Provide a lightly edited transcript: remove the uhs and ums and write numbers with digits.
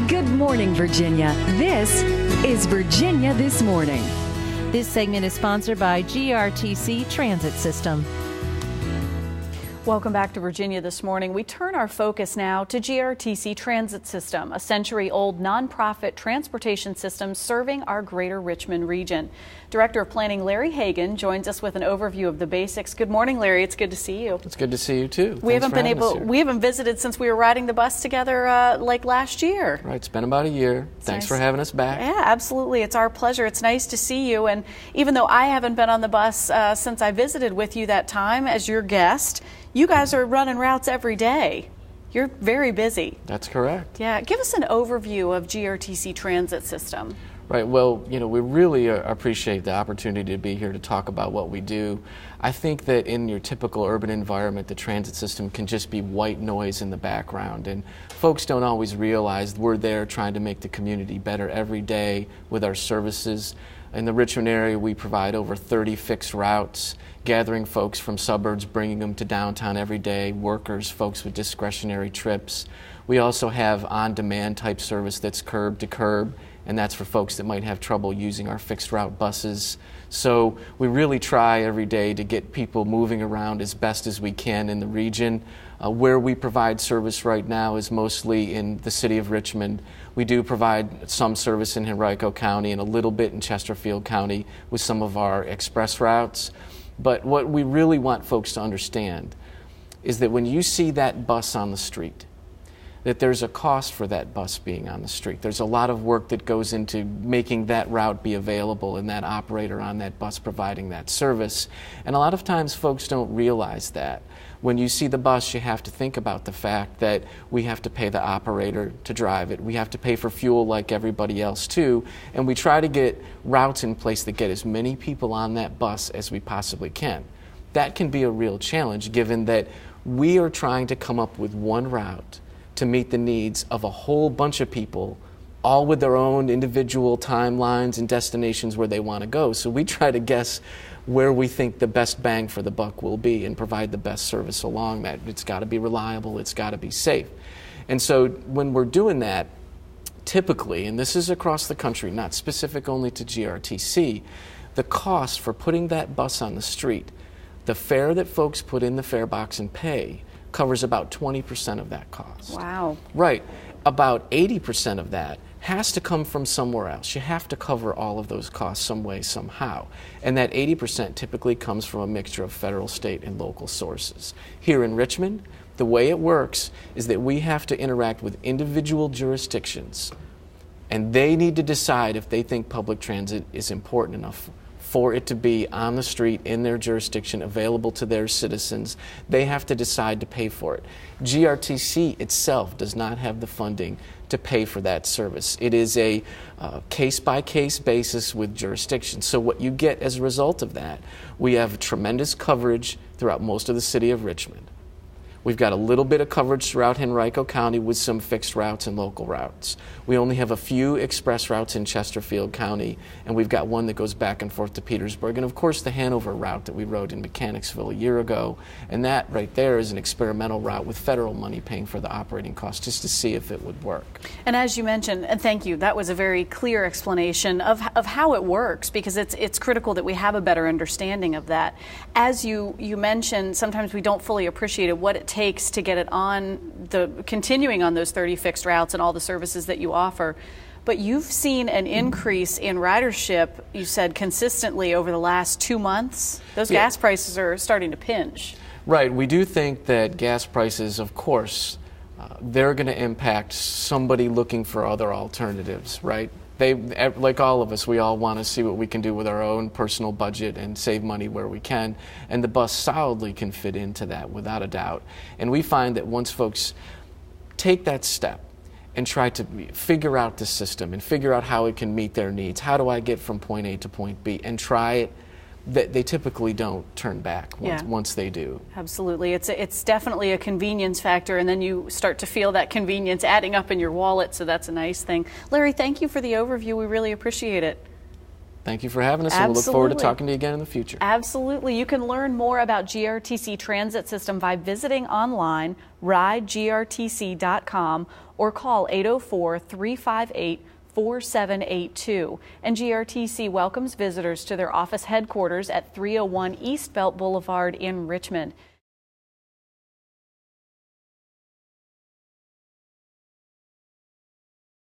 Good morning, Virginia. This is Virginia This Morning. This segment is sponsored by GRTC Transit System. Welcome back to Virginia This Morning. We turn our focus now to GRTC Transit System, a century-old nonprofit transportation system serving our greater Richmond region. Director of Planning Larry Hagin joins us with an overview of the basics. Good morning, Larry. It's good to see you. It's good to see you too. We haven't visited since we were riding the bus together like last year. Right, it's been about a year. Thanks for having us back. Yeah, absolutely. It's our pleasure. It's nice to see you. And even though I haven't been on the bus since I visited with you that time as your guest, you guys are running routes every day. You're very busy. That's correct. Yeah. Give us an overview of GRTC Transit System. Right. Well, we really appreciate the opportunity to be here to talk about what we do. I think that in your typical urban environment, the transit system can just be white noise in the background, and folks don't always realize we're there trying to make the community better every day with our services. In the Richmond area, we provide over 30 fixed routes, gathering folks from suburbs, bringing them to downtown every day, workers, folks with discretionary trips. We also have on-demand type service that's curb to curb, and that's for folks that might have trouble using our fixed route buses. So we really try every day to get people moving around as best as we can in the region. Where we provide service right now is mostly in the city of Richmond. We do provide some service in Henrico County and a little bit in Chesterfield County with some of our express routes. But what we really want folks to understand is that when you see that bus on the street, that there's a cost for that bus being on the street. There's a lot of work that goes into making that route be available and that operator on that bus providing that service. And a lot of times folks don't realize that. When you see the bus, you have to think about the fact that we have to pay the operator to drive it. We have to pay for fuel like everybody else too. And we try to get routes in place that get as many people on that bus as we possibly can. That can be a real challenge given that we are trying to come up with one route to meet the needs of a whole bunch of people, all with their own individual timelines and destinations where they want to go. So we try to guess where we think the best bang for the buck will be and provide the best service along that. It's got to be reliable, it's got to be safe. And so when we're doing that, typically, and this is across the country, not specific only to GRTC, the cost for putting that bus on the street, the fare that folks put in the fare box and pay, covers about 20% of that cost. Wow. Right. About 80% of that has to come from somewhere else. You have to cover all of those costs some way, somehow. And that 80% typically comes from a mixture of federal, state, and local sources. Here in Richmond, the way it works is that we have to interact with individual jurisdictions, and they need to decide if they think public transit is important enough for it to be on the street in their jurisdiction, available to their citizens. They have to decide to pay for it. GRTC itself does not have the funding to pay for that service. It is a case-by-case basis with jurisdictions. So what you get as a result of that, we have tremendous coverage throughout most of the city of Richmond. We've got a little bit of coverage throughout Henrico County with some fixed routes and local routes. We only have a few express routes in Chesterfield County, and we've got one that goes back and forth to Petersburg. And of course, the Hanover route that we rode in Mechanicsville a year ago. And that right there is an experimental route with federal money paying for the operating costs just to see if it would work. And as you mentioned, and thank you, that was a very clear explanation of how it works, because it's critical that we have a better understanding of that. As you mentioned, sometimes we don't fully appreciate what it takes to get it on continuing on those 30 fixed routes and all the services that you offer. But you've seen an increase in ridership, you said, consistently over the last 2 months. Those gas prices are starting to pinch. Right. We do think that gas prices, of course, they're going to impact somebody looking for other alternatives, right? They, like all of us, we all want to see what we can do with our own personal budget and save money where we can. And the bus solidly can fit into that, without a doubt. And we find that once folks take that step and try to figure out the system and figure out how it can meet their needs, how do I get from point A to point B, and try it, they typically don't turn back once they do. Absolutely. It's definitely a convenience factor, and then you start to feel that convenience adding up in your wallet, so that's a nice thing. Larry, thank you for the overview. We really appreciate it. Thank you for having us, and we'll look forward to talking to you again in the future. Absolutely. You can learn more about GRTC Transit System by visiting online, ridegrtc.com, or call 804-358-4782. And GRTC welcomes visitors to their office headquarters at 301 East Belt Boulevard in Richmond.